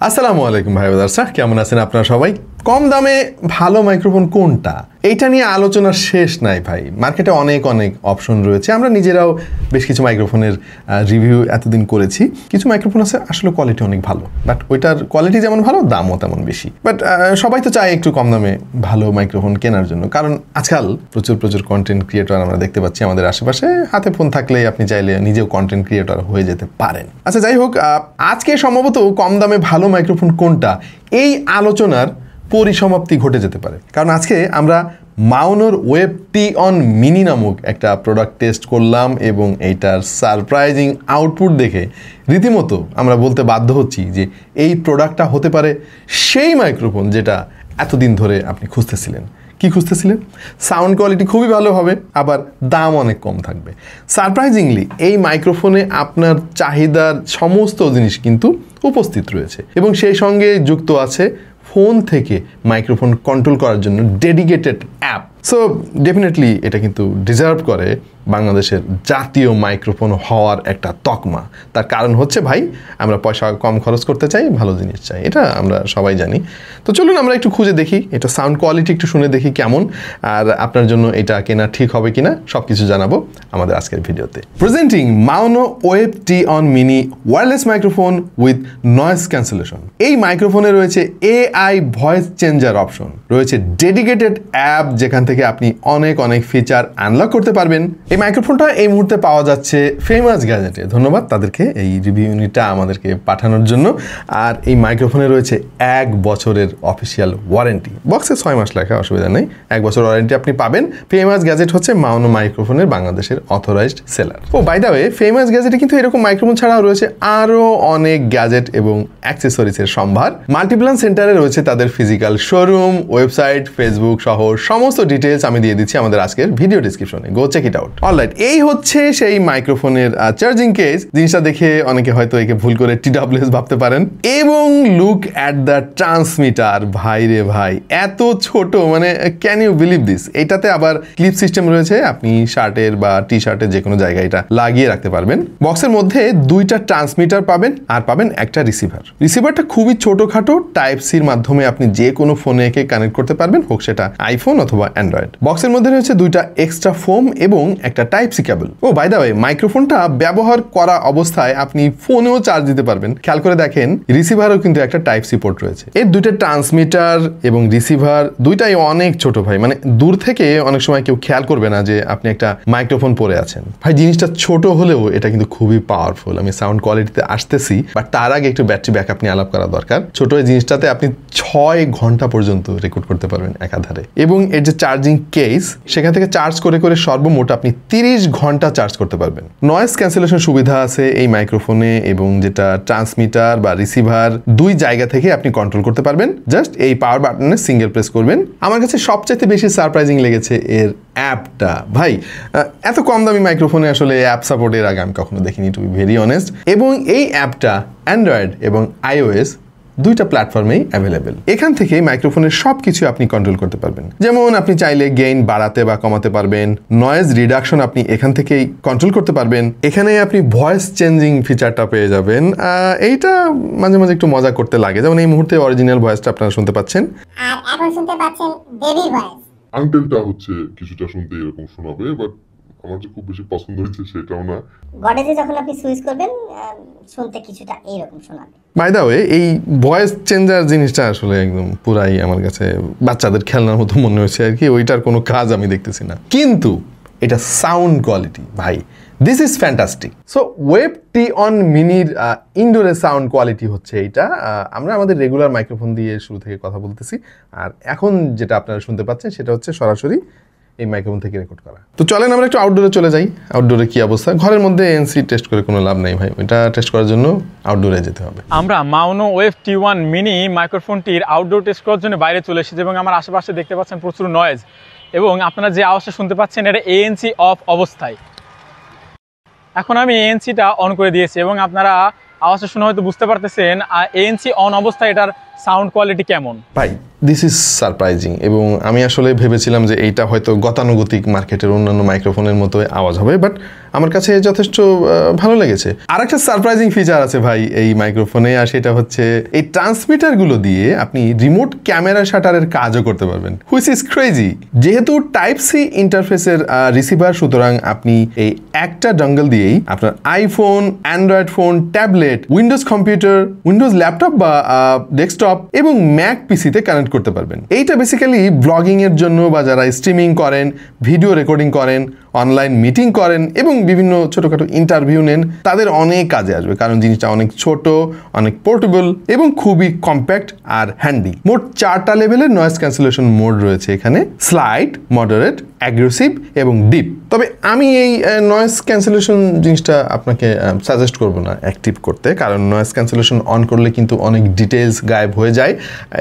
আসসালামু আলাইকুম ভাই বাদারসা, কেমন আছেন আপনারা সবাই? কম দামে ভালো মাইক্রোফোন কোনটা, এইটা নিয়ে আলোচনার শেষ নাই ভাই। মার্কেটে অনেক অপশন রয়েছে। আমরা নিজেরাও বেশ কিছু মাইক্রোফোনের রিভিউ এতদিন করেছি। কিছু মাইক্রোফোন আছে আসলে কোয়ালিটি অনেক ভালো, বাট ওইটার কোয়ালিটি যেমন ভালো দামও তেমন বেশি। বাট সবাই তো চায় একটু কম দামে ভালো মাইক্রোফোন কেনার জন্য, কারণ আজকাল প্রচুর কন্টেন্ট ক্রিয়েটর আমরা দেখতে পাচ্ছি আমাদের আশেপাশে। হাতে ফোন থাকলে আপনি চাইলে নিজেও কন্টেন্ট ক্রিয়েটর হয়ে যেতে পারেন। আচ্ছা, যাই হোক, আজকে সম্ভবত কম দামে ভালো মাইক্রোফোন কোনটা এই আলোচনার পরিসমাপ্তি ঘটে যেতে পারে, কারণ আজকে আমরা মাউনোর ওয়েব টি-অন মিনি নামক একটা প্রোডাক্ট টেস্ট করলাম এবং এইটার সারপ্রাইজিং আউটপুট দেখে রীতিমতো আমরা বলতে বাধ্য হচ্ছি যে এই প্রোডাক্টটা হতে পারে সেই মাইক্রোফোন যেটা এতদিন ধরে আপনি খুঁজতেছিলেন। কি খুঁজতেছিলেন? সাউন্ড কোয়ালিটি খুবই ভালো হবে, আবার দাম অনেক কম থাকবে। সারপ্রাইজিংলি এই মাইক্রোফোনে আপনার চাহিদার সমস্ত জিনিস কিন্তু উপস্থিত রয়েছে এবং সেই সঙ্গে যুক্ত আছে ফোন থেকে মাইক্রোফোন কন্ট্রোল করার জন্য ডেডিকেটেড অ্যাপ। সো ডেফিনেটলি এটা কিন্তু ডিজার্ভ করে বাংলাদেশের জাতীয় মাইক্রোফোন হওয়ার একটা তকমা। তার কারণ হচ্ছে ভাই, আমরা পয়সা কম খরচ করতে চাই, ভালো জিনিস চাই, এটা আমরা সবাই জানি। তো চলুন আমরা একটু খুঁজে দেখি, এটা সাউন্ড কোয়ালিটি একটু শুনে দেখি কেমন, আর আপনার জন্য এটা কেনা ঠিক হবে কিনা সব কিছু জানাবো আমাদের আজকের ভিডিওতে। Presenting Maono wave T one mini wireless microphone with noise cancellation. এই মাইক্রোফোনে রয়েছে AI ভয়েস চেঞ্জার অপশন, রয়েছে ডেডিকেটেড অ্যাপ যেখান থেকে আপনি অনেক ফিচার আনলক করতে পারবেন। এই মাইক্রোফোনটা এই মুহূর্তে পাওয়া যাচ্ছে ফেমাস গ্যাজেটে। ধন্যবাদ তাদেরকে এই রিভিউ ইউনিটটা আমাদেরকে পাঠানোর জন্য। আর এই মাইক্রোফোনে রয়েছে 1 বছরের অফিসিয়াল ওয়ারেন্টি। বক্সে 6 মাস লেখা, অসুবিধা নেই, 1 বছর ওয়ারেন্টি আপনি পাবেন। ফেমাস গ্যাজেট হচ্ছে মাউনো মাইক্রোফোনের বাংলাদেশের authorized seller. Oh by the way, famous গ্যাজেটে কিন্তু এরকম মাইক্রোফোন ছাড়াও রয়েছে আরও অনেক গ্যাজেট এবং অ্যাক্সেসরিজের সম্ভার। মাল্টিপ্ল্যান সেন্টারে রয়েছে তাদের ফিজিক্যাল শোরুম, ওয়েবসাইট, ফেসবুক সহ সমস্ত ডিটেলস আমি দিয়ে দিচ্ছি আমাদের আজকের ভিডিও ডিসক্রিপশনে। Go check it out. Alright, এই হচ্ছে সেই মাইক্রোফোনের চার্জিং কেস। জিনিসটা দেখে অনেকে হয়তো একে ভুল করে TWS ভাবতে পারেন। এবং লুক অ্যাট দ্য ট্রান্সমিটার। ভাই রে ভাই, এত ছোট, মানে ক্যান ইউ বিলিভ দিস? এটাতে আবার ক্লিপ সিস্টেম রয়েছে, আপনি শার্টের বা টি শার্টের যে কোনো জায়গায় এটা লাগিয়ে রাখতে পারবেন। বক্সের মধ্যে 2টা ট্রান্সমিটার পাবেন আর পাবেন একটা রিসিভার। রিসিভারটা খুবই ছোটখাটো, টাইপ-সির মাধ্যমে আপনি যে কোনো ফোনে একে কানেক্ট করতে পারবেন, হোক সেটা আইফোন অথবা অ্যান্ড্রয়েড। বক্সের মধ্যে রয়েছে 2টা এক্সট্রা ফোম এবং একটা type C cable. Oh by the way, মাইক্রোফোনটা ব্যবহার করা অবস্থায় আপনি ফোনেও চার্জ দিতে পারবেন। খেয়াল করে দেখেন, রিসিভারও কিন্তু একটা টাইপ-সি পোর্ট রয়েছে। এর 2টা ট্রান্সমিটার এবং রিসিভার দুইটাই অনেক ছোট ভাই, মানে দূর থেকে অনেক সময় কেউ খেয়াল করবে না যে আপনি একটা মাইক্রোফোন পরে আছেন। ভাই জিনিসটা ছোট হলেও এটা কিন্তু খুবই পাওয়ারফুল। আমি সাউন্ড কোয়ালিটিতে আসতেছি, বাট তার আগে একটু ব্যাটারি ব্যাকআপ নিয়ে আলাপ করা দরকার। ছোট এই জিনিসটাতে আপনি 6 ঘন্টা পর্যন্ত রেকর্ড করতে পারবেন একাধারে। এবং এর যে চার্জিং কেস, সেখান থেকে চার্জ করে সর্বমোট আপনি 30 ঘন্টা চার্জ করতে পারবেন। নয়েজ ক্যান্সেলেশন সুবিধা আছে এই মাইক্রোফোনে, এবং যেটা ট্রান্সমিটার বা রিসিভার 2 জায়গা থেকে আপনি কন্ট্রোল করতে পারবেন। জাস্ট এই পাওয়ার বাটনে সিঙ্গেল প্রেস করবেন। আমার কাছে সবচেয়ে বেশি সারপ্রাইজিং লেগেছে এর অ্যাপটা। ভাই, এত কম দামি মাইক্রোফোনে আসলে অ্যাপ সাপোর্টের আগে আমি কখনো দেখিনি, টু বি ভেরি অনেস্ট। এবং এই অ্যাপটা অ্যান্ড্রয়েড এবং iOS 2টা প্ল্যাটফর্মেই অ্যাভেলেবেল। এখান থেকে মাইক্রোফোনের সব কিছু আপনি কন্ট্রোল করতে পারবেন। যেমন আপনি চাইলে গেইন বাড়াতে বা কমাতে পারবেন, নয়েজ রিডাকশন আপনি এখান থেকেই কন্ট্রোল করতে পারবেন। এখানে আপনি ভয়েস চেঞ্জিং ফিচারটা পেয়ে যাবেন। এইটা মাঝে মাঝে একটু মজা করতে লাগে, যেমন এই মুহূর্তে অরিজিনাল ভয়েসটা আপনারা শুনতে পাচ্ছেন, আর এখন শুনতে পাচ্ছেন বেবি ভয়েস। আঙ্কেলটা হচ্ছে কিছুটা শুনতে এরকম শোনাবে, বাট আমার যে খুব বেশি পছন্দ হয়েছে সেটাও না। গডেজে যখন আপনি সুইচ করবেন শুনতে কিছুটা এইরকম শোনাবে। বাই দ্য ওয়ে, এই ভয়েস চেঞ্জার জিনিসটা আসলে একদম পুরাই আমার কাছে বাচ্চাদের খেলনার মতো মনে হয়েছে আর কি। ওইটার কোনো কাজ আমি দেখতেছি না, কিন্তু এটা সাউন্ড কোয়ালিটি ভাই, this is fantastic. So wave T one মিনির ইনডোরের সাউন্ড কোয়ালিটি হচ্ছে এইটা। আমরা আমাদের রেগুলার মাইক্রোফোন দিয়ে শুরু থেকে কথা বলতেছি, আর এখন যেটা আপনারা শুনতে পাচ্ছেন সেটা হচ্ছে সরাসরি এই মাইক্রোফোন থেকে রেকর্ড করা। তো চলেন আমরা একটু আউটডোরে চলে যাই। আউটডোরে কি অবস্থা? ঘরের মধ্যে ANC টেস্ট করে কোনো লাভ নেই ভাই, এটা টেস্ট করার জন্য আউটডোরে যেতে হবে। আমরা মাউনো ওয়েব টি-1 মিনি মাইক্রোফোনটির আউটডোর টেস্ট করার জন্য বাইরে চলে এসেছি এবং আমার আশেপাশে দেখতে পাচ্ছেন প্রচুর নয়েজ, এবং আপনারা যে আওয়াজটা শুনতে পাচ্ছেন এটা ANC অফ অবস্থায়। এখন আমি ANCটা অন করে দিয়েছি এবং আপনারা আওয়াজটা শুনে হয়তো বুঝতে পারতেছেন ANC অন অবস্থায় এটার সাউন্ড কোয়ালিটি কেমন? ভাই দিস ইজ সারপ্রাইজিং, এবং আমি আসলে ভেবেছিলাম যে এইটা হয়তো গতানুগতিক মার্কেটের অন্যান্য মাইক্রোফোনের মতো আওয়াজ হবে, বাট আমার কাছে যথেষ্ট ভালো লেগেছে। আর একটা সারপ্রাইজিং ফিচার আছে ভাই এই মাইক্রোফোনে, আর সেটা হচ্ছে এই ট্রান্সমিটারগুলো দিয়ে আপনি রিমোট ক্যামেরা শাটারের কাজও করতে পারবেন, হুইচ ইজ ক্রেজি। যেহেতু টাইপ সি ইন্টারফেসের রিসিভার, সুতরাং আপনি এই একটা ডঙ্গল দিয়েই আপনার iPhone, Android phone, tablet, Windows computer, Windows laptop বা ডেস্কটপ এবং ম্যাক পিসিতে কানেক্ট করতে পারবেন। এইটা বেসিক্যালি ব্লগিং এর জন্য, বা যারা স্ট্রিমিং করেন, ভিডিও রেকর্ডিং করেন, অনলাইন মিটিং করেন এবং বিভিন্ন ছোটোখাটো ইন্টারভিউ নেন, তাদের অনেক কাজে আসবে, কারণ জিনিসটা অনেক ছোট, অনেক পোর্টেবল এবং খুবই কম্প্যাক্ট আর হ্যান্ডি। মোট 4টা লেভেলের নয়েজ ক্যান্সেলেশন মোড রয়েছে এখানে: স্লাইড, মডারেট, অ্যাগ্রেসিভ এবং ডিপ। তবে আমি এই নয়েজ ক্যান্সেলেশন জিনিসটা আপনাকে সাজেস্ট করব না অ্যাক্টিভ করতে, কারণ নয়েজ ক্যান্সেলেশন অন করলে কিন্তু অনেক ডিটেলস গায়েব হয়ে যায়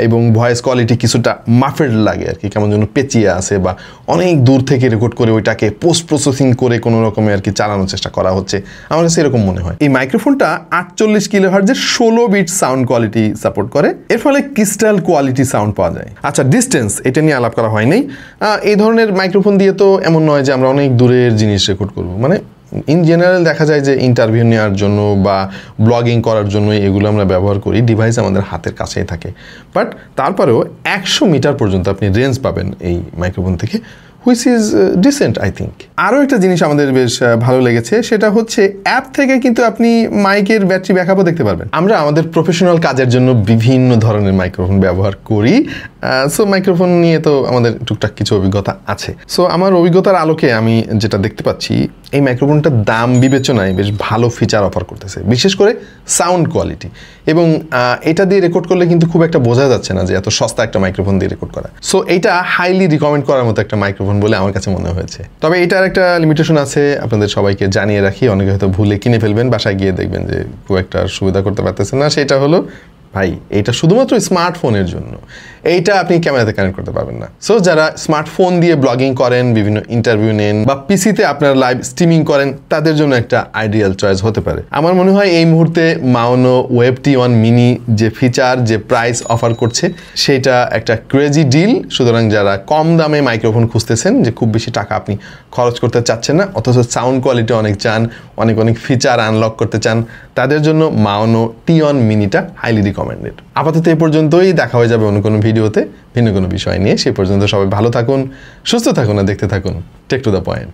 এবং ভয়েস কোয়ালিটি কিছুটা মাফেড লাগে আর কি, কেমন যেন পেঁচিয়ে আসে, বা অনেক দূর থেকে রেকর্ড করে ওইটাকে পোস্ট প্রসেসিং করে কোনো রকমে আর কি চালানোর চেষ্টা করা হচ্ছে, আমার কাছে এরকম মনে হয়। এই মাইক্রোফোনটা 48 কিলোহার্টজের 16 বিট সাউন্ড কোয়ালিটি সাপোর্ট করে, এর ফলে ক্রিস্টাল কোয়ালিটি সাউন্ড পাওয়া যায়। আচ্ছা, ডিস্টেন্স এটা নিয়ে আলাপ করা হয়নি। এই ধরনের মাইক্রোফোন দিয়ে তো এমন নয় যে আমরা অনেক দূরের জিনিস রেকর্ড করবো, মানে ইন জেনারেল দেখা যায় যে ইন্টারভিউ নেওয়ার জন্য বা ব্লগিং করার জন্য এগুলো আমরা ব্যবহার করি, ডিভাইস আমাদের হাতের কাছেই থাকে, বাট তারপরেও 100 মিটার পর্যন্ত আপনি রেঞ্জ পাবেন এই মাইক্রোফোন থেকে, which is dissent I think. আরও একটা জিনিস আমাদের বেশ ভালো লেগেছে, সেটা হচ্ছে অ্যাপ থেকে কিন্তু আপনি মাইকের ব্যাটারি ব্যাকআপও দেখতে পারবেন। আমরা আমাদের প্রফেশনাল কাজের জন্য বিভিন্ন ধরনের মাইক্রোফোন ব্যবহার করি, সো মাইক্রোফোন নিয়ে তো আমাদের টুকটাক কিছু অভিজ্ঞতা আছে। সো আমার অভিজ্ঞতার আলোকে আমি যেটা দেখতে পাচ্ছি, এই মাইক্রোফোনটার দাম বিবেচনায় বেশ ভালো ফিচার অফার করতেছে, বিশেষ করে সাউন্ড কোয়ালিটি, এবং এটা দিয়ে রেকর্ড করলে কিন্তু খুব একটা বোঝা যাচ্ছে না যে এত সস্তা একটা মাইক্রোফোন দিয়ে রেকর্ড করা। সো এইটা হাইলি রিকমেন্ড করার মতো একটা মাইক্রোফোন বলে আমার কাছে মনে হয়েছে। তবে এটার একটা লিমিটেশন আছে, আপনাদের সবাইকে জানিয়ে রাখি, অনেকে হয়তো ভুলে কিনে ফেলবেন, বাসায় গিয়ে দেখবেন যে খুব একটা সুবিধা করতে পারতেছেন না। সেটা হলো ভাই, এইটা শুধুমাত্র স্মার্টফোনের জন্য, এইটা আপনি ক্যামেরাতে কানেক্ট করতে পারবেন না। সো যারা স্মার্টফোন দিয়ে ব্লগিং করেন, বিভিন্ন ইন্টারভিউ নেন, বা পিসিতে আপনারা লাইভ স্ট্রিমিং করেন, তাদের জন্য একটা আইডিয়াল চয়েস হতে পারে। আমার মনে হয় এই মুহূর্তে মাওনো ওয়েভ T1 মিনি যে ফিচার, যে প্রাইস অফার করছে, সেটা একটা ক্রেজি ডিল। সুতরাং যারা কম দামে মাইক্রোফোন খুঁজতেছেন, যে খুব বেশি টাকা আপনি খরচ করতে চাচ্ছেন না, অথচ সাউন্ড কোয়ালিটি অনেক চান, অনেক অনেক ফিচার আনলক করতে চান, তাদের জন্য মাওনো T1 মিনিটা হাইলি রিকমেন্ডেড। আপাতত এই পর্যন্তই, দেখা হয়ে যাবে অন্য কোনো ভিডিওতে ভিন্ন কোনো বিষয় নিয়ে। সেই পর্যন্ত সবাই ভালো থাকুন, সুস্থ থাকুন আর দেখতে থাকুন টেক টু দ্য পয়েন্ট।